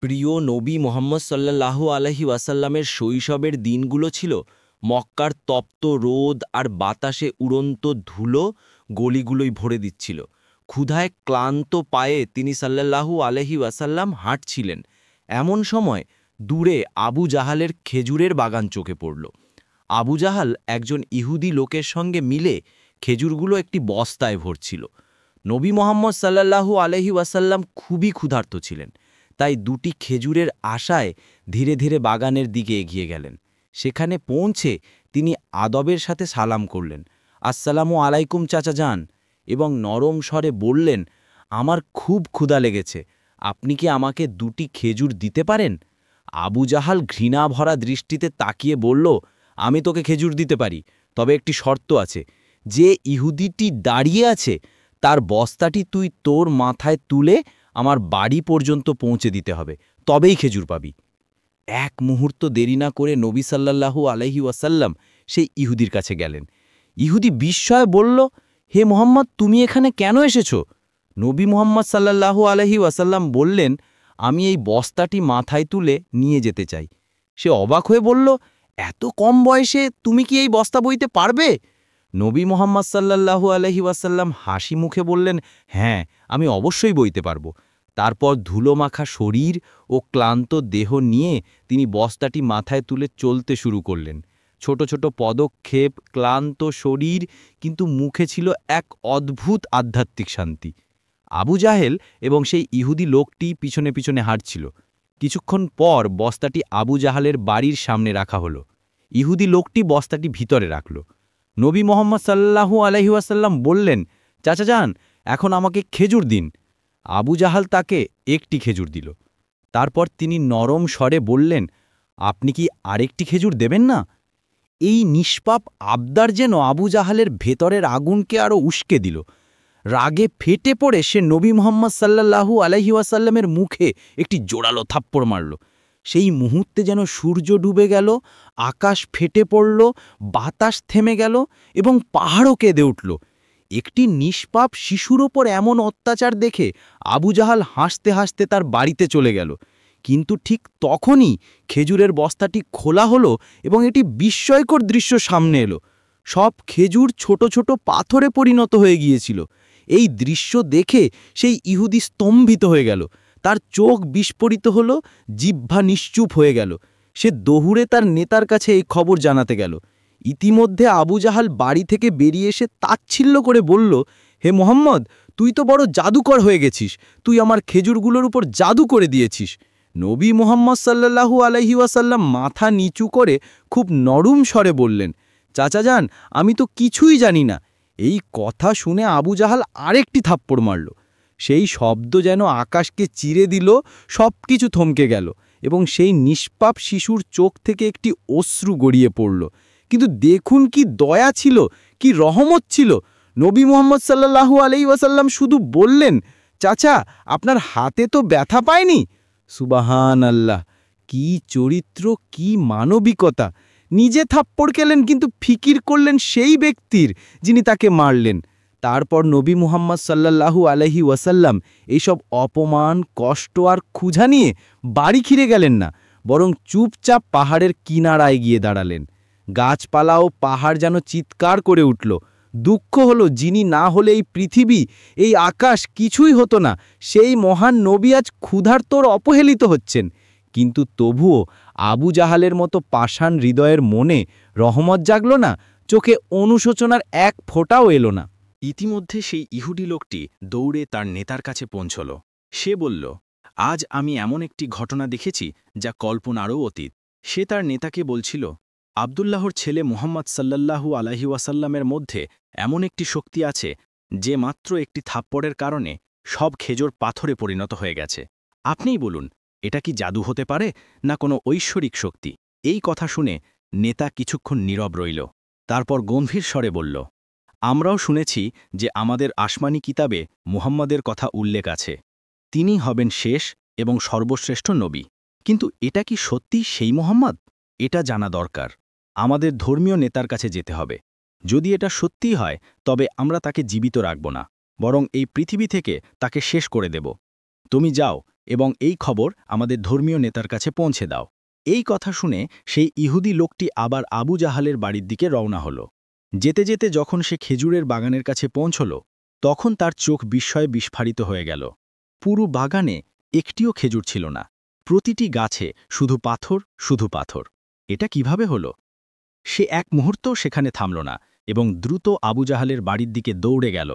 প্রিয় নবী মোহাম্মদ সাল্লাল্লাহু আলাইহি ওয়াসাল্লামের শৈশবের দিনগুলো ছিল মক্কার তপ্ত রোদ আর বাতাসে উড়ন্ত ধুলো গলিগুলোই ভরে দিচ্ছিল। ক্ষুধায় ক্লান্ত পায়ে তিনি সাল্লাল্লাহু আলাইহি ওয়াসাল্লাম হাঁটছিলেন। এমন সময় দূরে আবু জাহালের খেজুরের বাগান চোখে পড়ল। আবু জাহাল একজন ইহুদি লোকের সঙ্গে মিলে খেজুরগুলো একটি বস্তায় ভরছিল। নবী মোহাম্মদ সাল্লাল্লাহু আলাইহি ওয়াসাল্লাম খুবই ক্ষুধার্ত ছিলেন, তাই দুটি খেজুরের আশায় ধীরে ধীরে বাগানের দিকে এগিয়ে গেলেন। সেখানে পৌঁছে তিনি আদবের সাথে সালাম করলেন, আসসালামু আলাইকুম চাচা যান, এবং নরম স্বরে বললেন, আমার খুব ক্ষুধা লেগেছে, আপনি কি আমাকে দুটি খেজুর দিতে পারেন? আবু জাহাল ঘৃণা ভরা দৃষ্টিতে তাকিয়ে বলল, আমি তোকে খেজুর দিতে পারি, তবে একটি শর্ত আছে। যে ইহুদিটি দাঁড়িয়ে আছে তার বস্তাটি তুই তোর মাথায় তুলে আমার বাড়ি পর্যন্ত পৌঁছে দিতে হবে, তবেই খেজুর পাবি। এক মুহূর্ত দেরি না করে নবী সাল্লাল্লাহু আলাইহি ওয়াসাল্লাম সেই ইহুদির কাছে গেলেন। ইহুদি বিস্ময়ে বলল, হে মুহাম্মদ, তুমি এখানে কেন এসেছো? নবী মুহাম্মদ সাল্লাল্লাহু আলাইহি ওয়াসাল্লাম বললেন, আমি এই বস্তাটি মাথায় তুলে নিয়ে যেতে চাই। সে অবাক হয়ে বলল, এত কম বয়সে তুমি কি এই বস্তা বইতে পারবে? নবী মুহাম্মদ সাল্লাল্লাহু আলাইহি ওয়াসাল্লাম হাসি মুখে বললেন, হ্যাঁ, আমি অবশ্যই বইতে পারব। তারপর ধুলোমাখা শরীর ও ক্লান্ত দেহ নিয়ে তিনি বস্তাটি মাথায় তুলে চলতে শুরু করলেন। ছোট ছোট পদক্ষেপ, ক্লান্ত শরীর, কিন্তু মুখে ছিল এক অদ্ভুত আধ্যাত্মিক শান্তি। আবু জাহেল এবং সেই ইহুদি লোকটি পিছনে পিছনে হাঁটছিল। কিছুক্ষণ পর বস্তাটি আবু জাহালের বাড়ির সামনে রাখা হলো। ইহুদি লোকটি বস্তাটি ভিতরে রাখল। নবী মোহাম্মদ সাল্লাল্লাহু আলাইহি ওয়াসাল্লাম বললেন, চাচা যান, এখন আমাকে খেজুর দিন। আবু জাহাল তাকে একটি খেজুর দিল। তারপর তিনি নরম স্বরে বললেন, আপনি কি আরেকটি খেজুর দেবেন না? এই নিষ্পাপ আবদার যেন আবু জাহালের ভেতরের আগুনকে আরও উস্কে দিল। রাগে ফেটে পড়ে সে নবী মুহাম্মদ সাল্লাল্লাহু আলাইহি ওয়াসাল্লামের মুখে একটি জোরালো থাপ্পড় মারল। সেই মুহূর্তে যেন সূর্য ডুবে গেল, আকাশ ফেটে পড়ল, বাতাস থেমে গেল এবং পাহাড়ও কেঁদে উঠল। একটি নিষ্পাপ শিশুর ওপর এমন অত্যাচার দেখে আবু জাহাল হাসতে হাসতে তার বাড়িতে চলে গেল। কিন্তু ঠিক তখনই খেজুরের বস্তাটি খোলা হলো এবং এটি বিস্ময়কর দৃশ্য সামনে এলো। সব খেজুর ছোট ছোট পাথরে পরিণত হয়ে গিয়েছিল। এই দৃশ্য দেখে সেই ইহুদি স্তম্ভিত হয়ে গেল। তার চোখ বিস্ফোরিত হলো, জিহ্বা নিশ্চুপ হয়ে গেল। সে দৌড়ে তার নেতার কাছে এই খবর জানাতে গেল। ইতিমধ্যে আবু জাহাল বাড়ি থেকে বেরিয়ে এসে তাচ্ছিল্য করে বলল, হে মোহাম্মদ, তুই তো বড় জাদুকর হয়ে গেছিস, তুই আমার খেজুরগুলোর উপর জাদু করে দিয়েছিস। নবী মুহাম্মদ সাল্লাল্লাহু আলাইহি ওয়াসাল্লাম মাথা নিচু করে খুব নরম স্বরে বললেন, চাচা যান, আমি তো কিছুই জানি না। এই কথা শুনে আবু জাহাল আরেকটি থাপ্পড় মারল। সেই শব্দ যেন আকাশকে চিরে দিল, সব কিছু থমকে গেল এবং সেই নিষ্পাপ শিশুর চোখ থেকে একটি অশ্রু গড়িয়ে পড়ল। কিন্তু দেখুন কি দয়া ছিল, কি রহমত ছিল! নবী মুহাম্মদ সাল্লাল্লাহু আলাইহি ওয়াসাল্লাম শুধু বললেন, চাচা, আপনার হাতে তো ব্যথা পায়নি। সুবাহান আল্লাহ! কি চরিত্র, কি মানবিকতা! নিজে থাপ্পড় খেলেন কিন্তু ফিকির করলেন সেই ব্যক্তির যিনি তাকে মারলেন। তারপর নবী মুহাম্মদ সাল্লাল্লাহু আলাইহি ওয়াসাল্লাম এইসব অপমান, কষ্ট আর ক্ষুধা নিয়ে বাড়ি ফিরে গেলেন না, বরং চুপচাপ পাহাড়ের কিনারায় গিয়ে দাঁড়ালেন। গাছপালা ও পাহাড় যেন চিৎকার করে উঠল। দুঃখ হলো, যিনি না হলে এই পৃথিবী, এই আকাশ কিছুই হতো না। সেই মহান নবী আজ ক্ষুধার্তর অপহেলিত হচ্ছেন। কিন্তু তবুও আবু জাহালের মতো পাষাণ হৃদয়ের মনে রহমত জাগল না, চোখে অনুশোচনার এক ফোঁটাও এলো না। ইতিমধ্যে সেই ইহুদি লোকটি দৌড়ে তার নেতার কাছে পৌঁছল। সে বলল, আজ আমি এমন একটি ঘটনা দেখেছি যা কল্পনারও অতীত। সে তার নেতাকে বলছিল, আবদুল্লাহর ছেলে মুহাম্মদ সাল্লাল্লাহু আলাইহি ওয়াসাল্লামের মধ্যে এমন একটি শক্তি আছে যে মাত্র একটি থাপ্পড়ের কারণে সব খেজুর পাথরে পরিণত হয়ে গেছে। আপনিই বলুন, এটা কি জাদু হতে পারে না কোনো ঐশ্বরিক শক্তি? এই কথা শুনে নেতা কিছুক্ষণ নীরব রইল। তারপর গম্ভীর স্বরে বলল, আমরাও শুনেছি যে আমাদের আসমানি কিতাবে মুহাম্মদের কথা উল্লেখ আছে। তিনি হবেন শেষ এবং সর্বশ্রেষ্ঠ নবী। কিন্তু এটা কি সত্যি সেই মুহাম্মদ? এটা জানা দরকার। আমাদের ধর্মীয় নেতার কাছে যেতে হবে। যদি এটা সত্যি হয় তবে আমরা তাকে জীবিত রাখব না, বরং এই পৃথিবী থেকে তাকে শেষ করে দেব। তুমি যাও এবং এই খবর আমাদের ধর্মীয় নেতার কাছে পৌঁছে দাও। এই কথা শুনে সেই ইহুদি লোকটি আবার আবু জাহালের বাড়ির দিকে রওনা হল। যেতে যেতে যখন সে খেজুরের বাগানের কাছে পৌঁছল, তখন তার চোখ বিস্ময়ে বিস্ফারিত হয়ে গেল। পুরো বাগানে একটিও খেজুর ছিল না। প্রতিটি গাছে শুধু পাথর, শুধু পাথর। এটা কিভাবে হলো? সে এক মুহূর্তও সেখানে থামল না এবং দ্রুত আবু জাহালের বাড়ির দিকে দৌড়ে গেল।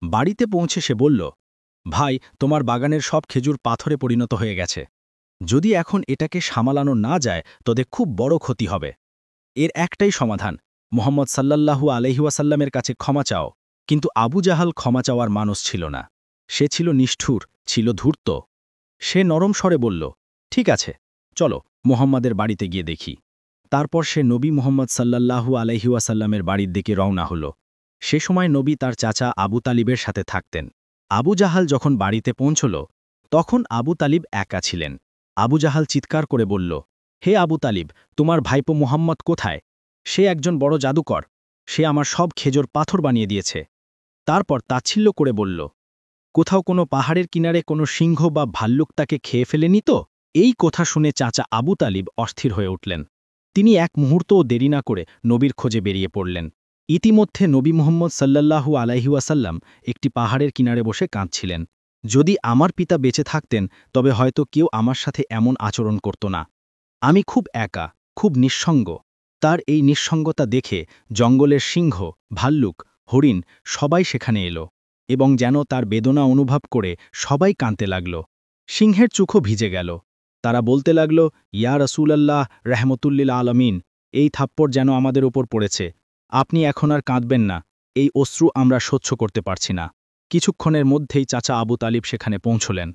বাড়িতে পৌঁছে সে বলল, ভাই, তোমার বাগানের সব খেজুর পাথরে পরিণত হয়ে গেছে। যদি এখন এটাকে সামলানো না যায় তবে খুব বড় ক্ষতি হবে। এর একটাই সমাধান, মুহাম্মদ সাল্লাল্লাহু আলাইহি ওয়াসাল্লামের কাছে ক্ষমা চাও। কিন্তু আবু জাহাল ক্ষমা চাওয়ার মানুষ ছিল না। সে ছিল নিষ্ঠুর, ছিল ধূর্ত। সে নরম স্বরে বলল, ঠিক আছে, চলো মুহাম্মাদের বাড়িতে গিয়ে দেখি। তারপর সে নবী মুহাম্মদ সাল্লাল্লাহু আলাইহি ওয়াসাল্লামের বাড়ির দিকে রওনা হল। সে সময় নবী তার চাচা আবু তালিবের সাথে থাকতেন। আবু জাহাল যখন বাড়িতে পৌঁছল, তখন আবু তালিব একা ছিলেন। আবু জাহাল চিৎকার করে বলল, হে আবু তালিব, তোমার ভাইপো মুহাম্মদ কোথায়? সে একজন বড় জাদুকর। সে আমার সব খেজুর পাথর বানিয়ে দিয়েছে। তারপর তাচ্ছিল্য করে বলল, কোথাও কোনো পাহাড়ের কিনারে কোনো সিংহ বা ভাল্লুক তাকে খেয়ে ফেলেনি তো? এই কথা শুনে চাচা আবু তালিব অস্থির হয়ে উঠলেন। তিনি এক মুহূর্তও দেরি না করে নবীর খোঁজে বেরিয়ে পড়লেন। ইতিমধ্যে নবী মুহাম্মদ সাল্লাল্লাহু আলাইহি ওয়াসাল্লাম একটি পাহাড়ের কিনারে বসে কাঁদছিলেন। যদি আমার পিতা বেঁচে থাকতেন তবে হয়তো কেউ আমার সাথে এমন আচরণ করত না। আমি খুব একা, খুব নিঃসঙ্গ। তার এই নিঃসঙ্গতা দেখে জঙ্গলের সিংহ, ভাল্লুক, হরিণ সবাই সেখানে এলো এবং যেন তার বেদনা অনুভব করে সবাই কাঁদতে লাগল। সিংহের চোখও ভিজে গেল। তারা বলতে লাগল, ইয়া রাসূলাল্লাহ রাহমাতুল্লিল আলামিন, এই থাপ্পড় যেন আমাদের ওপর পড়েছে। আপনি এখন আর কাঁদবেন না। এই অশ্রু আমরা সহ্য করতে পারছি না। কিছুক্ষণের মধ্যেই চাচা আবু তালিব সেখানে পৌঁছলেন।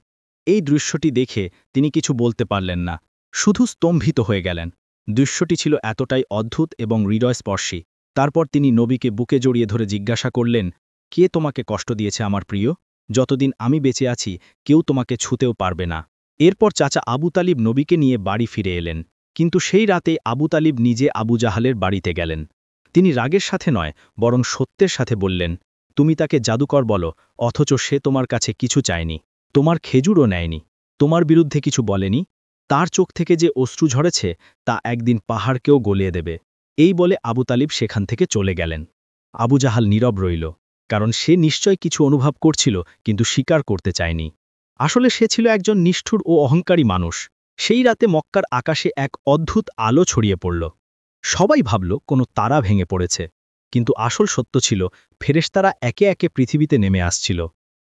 এই দৃশ্যটি দেখে তিনি কিছু বলতে পারলেন না, শুধু স্তম্ভিত হয়ে গেলেন। দৃশ্যটি ছিল এতটাই অদ্ভুত এবং হৃদয়স্পর্শী। তারপর তিনি নবীকে বুকে জড়িয়ে ধরে জিজ্ঞাসা করলেন, কে তোমাকে কষ্ট দিয়েছে আমার প্রিয়? যতদিন আমি বেঁচে আছি কেউ তোমাকে ছুঁতেও পারবে না। এরপর চাচা আবু তালিব নবীকে নিয়ে বাড়ি ফিরে এলেন। কিন্তু সেই রাতে আবু তালিব নিজে আবু জাহালের বাড়িতে গেলেন। তিনি রাগের সাথে নয়, বরং সত্যের সাথে বললেন, তুমি তাকে জাদুকর বলো, অথচ সে তোমার কাছে কিছু চায়নি, তোমার খেজুরও নেয়নি, তোমার বিরুদ্ধে কিছু বলেনি। তার চোখ থেকে যে অশ্রু ঝরেছে তা একদিন পাহাড়কেও গলিয়ে দেবে। এই বলে আবু তালিব সেখান থেকে চলে গেলেন। আবু জাহাল নীরব রইল, কারণ সে নিশ্চয় কিছু অনুভব করছিল কিন্তু স্বীকার করতে চায়নি। আসলে সে ছিল একজন নিষ্ঠুর ও অহংকারী মানুষ। সেই রাতে মক্কার আকাশে এক অদ্ভুত আলো ছড়িয়ে পড়ল। সবাই ভাবল কোনো তারা ভেঙে পড়েছে, কিন্তু আসল সত্য ছিল ফেরেশতারা একে একে পৃথিবীতে নেমে আসছিল।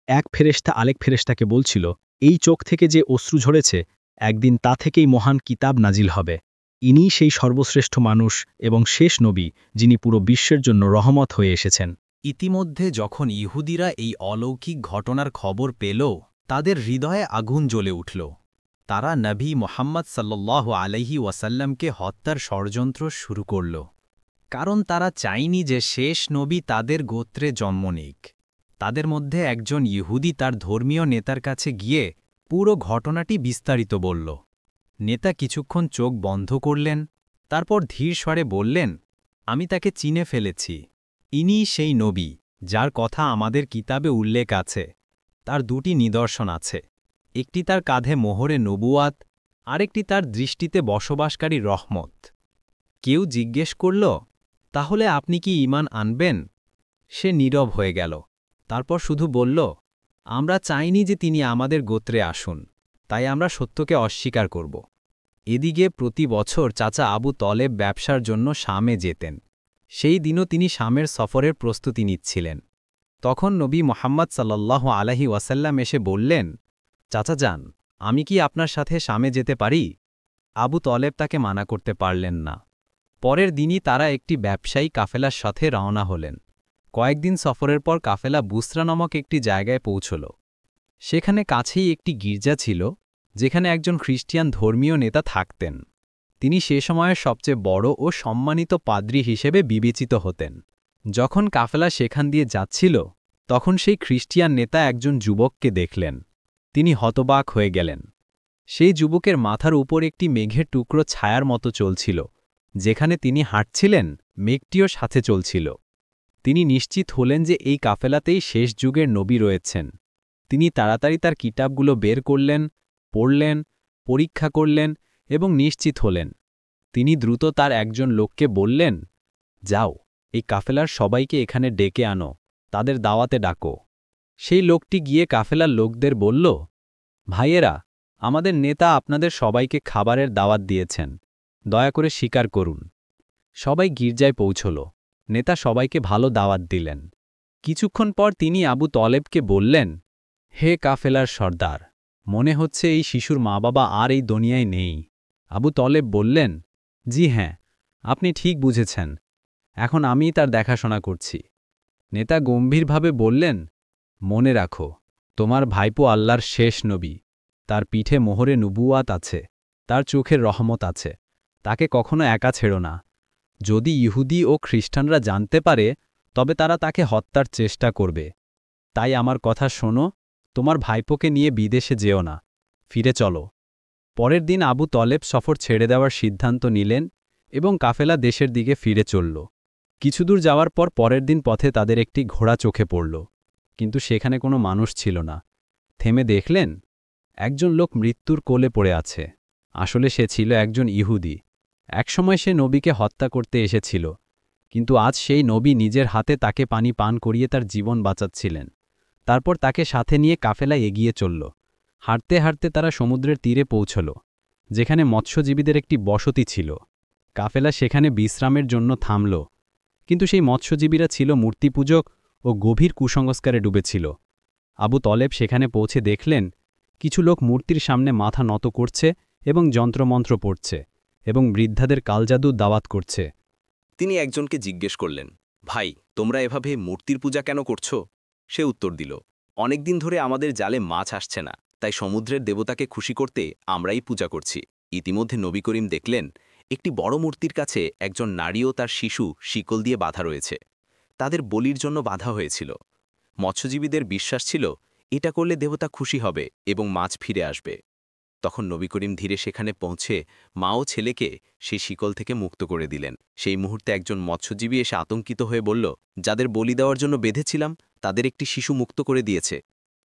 এক ফেরেশতা আরেক ফেরেশতাকে বলছিল, এই চোখ থেকে যে অশ্রু ঝরেছে একদিন তা থেকেই মহান কিতাব নাজিল হবে। ইনিই সেই সর্বশ্রেষ্ঠ মানুষ এবং শেষ নবী, যিনি পুরো বিশ্বের জন্য রহমত হয়ে এসেছেন। ইতিমধ্যে যখন ইহুদিরা এই অলৌকিক ঘটনার খবর পেল, তাদের হৃদয়ে আগুন জ্বলে উঠল। তারা নবী মুহাম্মদ সাল্লাল্লাহু আলাইহি ওয়াসাল্লামকে হত্যার ষড়যন্ত্র শুরু করল, কারণ তারা চায়নি যে শেষ নবী তাদের গোত্রে জন্ম নিক। তাদের মধ্যে একজন ইহুদি তার ধর্মীয় নেতার কাছে গিয়ে পুরো ঘটনাটি বিস্তারিত বলল। নেতা কিছুক্ষণ চোখ বন্ধ করলেন, তারপর ধীর স্বরে বললেন, আমি তাকে চিনে ফেলেছি। ইনিই সেই নবী যার কথা আমাদের কিতাবে উল্লেখ আছে। তার দুটি নিদর্শন আছে, একটি তার কাঁধে মোহরে নবুয়াত, আরেকটি তার দৃষ্টিতে বসবাসকারী রহমত। কেউ জিজ্ঞেস করল, তাহলে আপনি কি ঈমান আনবেন? সে নীরব হয়ে গেল। তারপর শুধু বলল, আমরা চাইনি যে তিনি আমাদের গোত্রে আসুন, তাই আমরা সত্যকে অস্বীকার করব। এদিকে প্রতি বছর চাচা আবু তলেব ব্যবসার জন্য শামে যেতেন। সেই দিনও তিনি শামের সফরের প্রস্তুতি নিচ্ছিলেন। তখন নবী মুহাম্মদ সাল্লাল্লাহু আলাইহি ওয়াসাল্লাম এসে বললেন, চাচা যান, আমি কি আপনার সাথে শামে যেতে পারি? আবু তলেব তাকে মানা করতে পারলেন না। পরের দিনই তারা একটি ব্যবসায়ী কাফেলার সাথে রওনা হলেন। কয়েকদিন সফরের পর কাফেলা বুসরা নামক একটি জায়গায় পৌঁছল। সেখানে কাছেই একটি গির্জা ছিল, যেখানে একজন খ্রিস্টিয়ান ধর্মীয় নেতা থাকতেন। তিনি সে সময়ের সবচেয়ে বড় ও সম্মানিত পাদ্রী হিসেবে বিবেচিত হতেন। যখন কাফেলা সেখান দিয়ে যাচ্ছিল, তখন সেই খ্রিস্টিয়ান নেতা একজন যুবককে দেখলেন। তিনি হতবাক হয়ে গেলেন। সেই যুবকের মাথার উপর একটি মেঘের টুকরো ছায়ার মতো চলছিল। যেখানে তিনি হাঁটছিলেন, মেঘটিও সাথে চলছিল। তিনি নিশ্চিত হলেন যে এই কাফেলাতেই শেষ যুগের নবী রয়েছেন। তিনি তাড়াতাড়ি তার কিতাবগুলো বের করলেন, পড়লেন, পরীক্ষা করলেন এবং নিশ্চিত হলেন। তিনি দ্রুত তার একজন লোককে বললেন, যাও, এই কাফেলার সবাইকে এখানে ডেকে আনো, তাদের দাওয়াতে ডাকো। সেই লোকটি গিয়ে কাফেলার লোকদের বলল, ভাইয়েরা, আমাদের নেতা আপনাদের সবাইকে খাবারের দাওয়াত দিয়েছেন, দয়া করে স্বীকার করুন। সবাই গির্জায় পৌঁছল। নেতা সবাইকে ভালো দাওয়াত দিলেন। কিছুক্ষণ পর তিনি আবু তলেবকে বললেন, হে কাফেলার সর্দার, মনে হচ্ছে এই শিশুর মা বাবা আর এই দুনিয়ায় নেই। আবু তলেব বললেন, জি হ্যাঁ, আপনি ঠিক বুঝেছেন, এখন আমিই তার দেখাশোনা করছি। নেতা গম্ভীরভাবে বললেন, মনে রাখো, তোমার ভাইপো আল্লাহর শেষ নবী, তার পিঠে মোহরে নুবুয়াত আছে, তার চোখের রহমত আছে, তাকে কখনো একা ছেড়ো না। যদি ইহুদি ও খ্রিস্টানরা জানতে পারে, তবে তারা তাকে হত্যার চেষ্টা করবে। তাই আমার কথা শোনো, তোমার ভাইপোকে নিয়ে বিদেশে যেও না, ফিরে চলো। পরের দিন আবু তলেব সফর ছেড়ে দেওয়ার সিদ্ধান্ত নিলেন এবং কাফেলা দেশের দিকে ফিরে চলল। কিছুদূর যাওয়ার পর পরের দিন পথে তাদের একটি ঘোড়া চোখে পড়ল, কিন্তু সেখানে কোনো মানুষ ছিল না। থেমে দেখলেন, একজন লোক মৃত্যুর কোলে পড়ে আছে। আসলে সে ছিল একজন ইহুদি। একসময় সে নবীকে হত্যা করতে এসেছিল, কিন্তু আজ সেই নবী নিজের হাতে তাকে পানি পান করিয়ে তার জীবন বাঁচাচ্ছিলেন। তারপর তাকে সাথে নিয়ে কাফেলা এগিয়ে চলল। হাঁটতে হাঁটতে তারা সমুদ্রের তীরে পৌঁছল, যেখানে মৎস্যজীবীদের একটি বসতি ছিল। কাফেলা সেখানে বিশ্রামের জন্য থামল, কিন্তু সেই মৎস্যজীবীরা ছিল মূর্তিপূজক ও গভীর কুসংস্কারে ডুবেছিল। আবু তলেব সেখানে পৌঁছে দেখলেন, কিছু লোক মূর্তির সামনে মাথা নত করছে এবং যন্ত্রমন্ত্র পড়ছে এবং বৃদ্ধাদের কালজাদু দাওয়াত করছে। তিনি একজনকে জিজ্ঞেস করলেন, ভাই, তোমরা এভাবে মূর্তির পূজা কেন করছো? সে উত্তর দিল, অনেকদিন ধরে আমাদের জালে মাছ আসছে না, তাই সমুদ্রের দেবতাকে খুশি করতে আমরাই পূজা করছি। ইতিমধ্যে নবী করিম দেখলেন, একটি বড় মূর্তির কাছে একজন নারী ও তার শিশু শিকল দিয়ে বাঁধা রয়েছে। তাদের বলির জন্য বাধা হয়েছিল। মৎস্যজীবীদের বিশ্বাস ছিল, এটা করলে দেবতা খুশি হবে এবং মাছ ফিরে আসবে। তখন নবী করিম ধীরে সেখানে পৌঁছে মা ও ছেলেকে সেই শিকল থেকে মুক্ত করে দিলেন। সেই মুহূর্তে একজন মৎস্যজীবী এসে আতঙ্কিত হয়ে বলল, যাদের বলি দেওয়ার জন্য বেঁধেছিলাম, তাদের একটি শিশু মুক্ত করে দিয়েছে।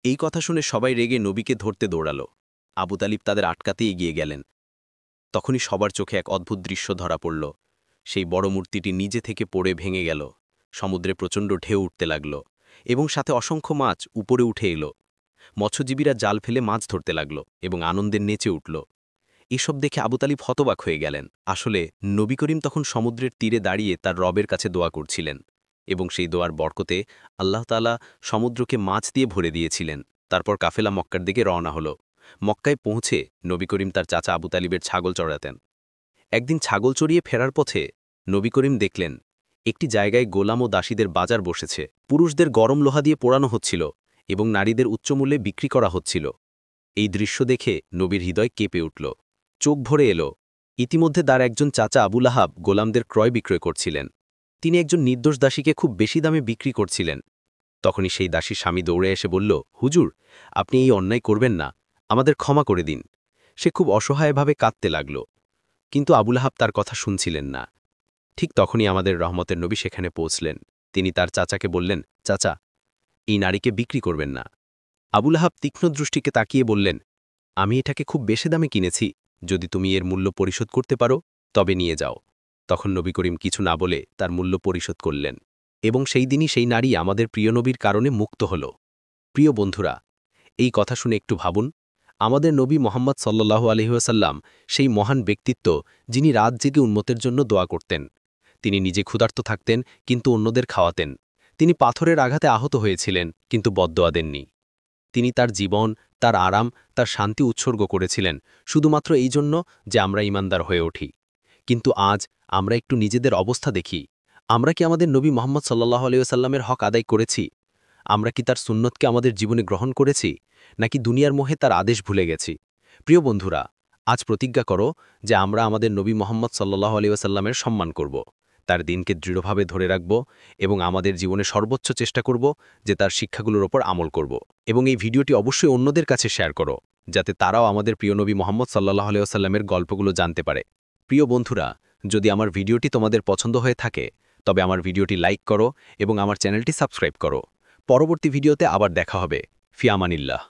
এই কথা শুনে সবাই রেগে নবীকে ধরতে দৌড়াল। আবু তালিব তাদের আটকাতে এগিয়ে গেলেন। তখনই সবার চোখে এক অদ্ভুত দৃশ্য ধরা পড়ল। সেই বড় মূর্তিটি নিজে থেকে পড়ে ভেঙে গেল। সমুদ্রে প্রচণ্ড ঢেউ উঠতে লাগল এবং সাথে অসংখ্য মাছ উপরে উঠে এলো। মৎস্যজীবীরা জাল ফেলে মাছ ধরতে লাগল এবং আনন্দে নেচে উঠল। এসব দেখে আবু তালিব হতবাক হয়ে গেলেন। আসলে নবী করিম তখন সমুদ্রের তীরে দাঁড়িয়ে তার রবের কাছে দোয়া করছিলেন এবং সেই দোয়ার বরকতে আল্লাহ তাআলা সমুদ্রকে মাছ দিয়ে ভরে দিয়েছিলেন। তারপর কাফেলা মক্কার দিকে রওনা হল। মক্কায় পৌঁছে নবী করিম তার চাচা আবু তালিবের ছাগল চড়াতেন। একদিন ছাগল চড়িয়ে ফেরার পথে নবী করিম দেখলেন, একটি জায়গায় গোলাম ও দাসীদের বাজার বসেছে। পুরুষদের গরম লোহা দিয়ে পোড়ানো হচ্ছিল এবং নারীদের উচ্চমূল্যে বিক্রি করা হচ্ছিল। এই দৃশ্য দেখে নবীর হৃদয় কেঁপে উঠল, চোখ ভরে এলো। ইতিমধ্যে তার একজন চাচা আবুল আহাব গোলামদের ক্রয় বিক্রয় করছিলেন। তিনি একজন নির্দোষ দাসীকে খুব বেশি দামে বিক্রি করছিলেন। তখনই সেই দাসীর স্বামী দৌড়ে এসে বলল, হুজুর, আপনি এই অন্যায় করবেন না, আমাদের ক্ষমা করে দিন। সে খুব অসহায়ভাবে কাঁদতে লাগল, কিন্তু আবুল আহাব তার কথা শুনছিলেন না। ঠিক তখনই আমাদের রহমতের নবী সেখানে পৌঁছলেন। তিনি তার চাচাকে বললেন, চাচা, এই নারীকে বিক্রি করবেন না। আবুল আহাব তীক্ষ্ণ দৃষ্টিকে তাকিয়ে বললেন, আমি এটাকে খুব বেশি দামে কিনেছি, যদি তুমি এর মূল্য পরিশোধ করতে পারো তবে নিয়ে যাও। তখন নবী করিম কিছু না বলে তার মূল্য পরিশোধ করলেন এবং সেই দিনই সেই নারী আমাদের প্রিয় নবীর কারণে মুক্ত হল। প্রিয় বন্ধুরা, এই কথা শুনে একটু ভাবুন, আমাদের নবী মোহাম্মদ সাল্লাল্লাহু আলাইহি ওয়াসাল্লাম সেই মহান ব্যক্তিত্ব, যিনি রাত জেগে উম্মতের জন্য দোয়া করতেন। তিনি নিজে ক্ষুধার্ত থাকতেন কিন্তু অন্যদের খাওয়াতেন। তিনি পাথরের আঘাতে আহত হয়েছিলেন কিন্তু বদদোয়া দেননি। তিনি তার জীবন, তার আরাম, তার শান্তি উৎসর্গ করেছিলেন শুধুমাত্র এই জন্য যে আমরা ঈমানদার হয়ে উঠি। কিন্তু আজ আমরা একটু নিজেদের অবস্থা দেখি। আমরা কি আমাদের নবী মোহাম্মদ সাল্লাল্লাহু আলাইহি ওয়াসাল্লামের হক আদায় করেছি? আমরা কি তার সুন্নতকে আমাদের জীবনে গ্রহণ করেছি, নাকি দুনিয়ার মোহে তার আদেশ ভুলে গেছি? প্রিয় বন্ধুরা, আজ প্রতিজ্ঞা করো যে আমরা আমাদের নবী মোহাম্মদ সাল্লাল্লাহু আলাইহি ওয়াসাল্লামের সম্মান করব, তার দিনকে দৃঢ়ভাবে ধরে রাখব এবং আমাদের জীবনে সর্বোচ্চ চেষ্টা করব যে তার শিক্ষাগুলোর ওপর আমল করব। এবং এই ভিডিওটি অবশ্যই অন্যদের কাছে শেয়ার করো, যাতে তারাও আমাদের প্রিয় নবী মোহাম্মদ সাল্লাল্লাহু আলাইহি ওয়াসাল্লামের গল্পগুলো জানতে পারে। প্রিয় বন্ধুরা, যদি আমার ভিডিওটি তোমাদের পছন্দ হয়ে থাকে তবে আমার ভিডিওটি লাইক করো এবং আমার চ্যানেলটি সাবস্ক্রাইব করো। পরবর্তী ভিডিওতে আবার দেখা হবে। ফি আমানিল্লাহ।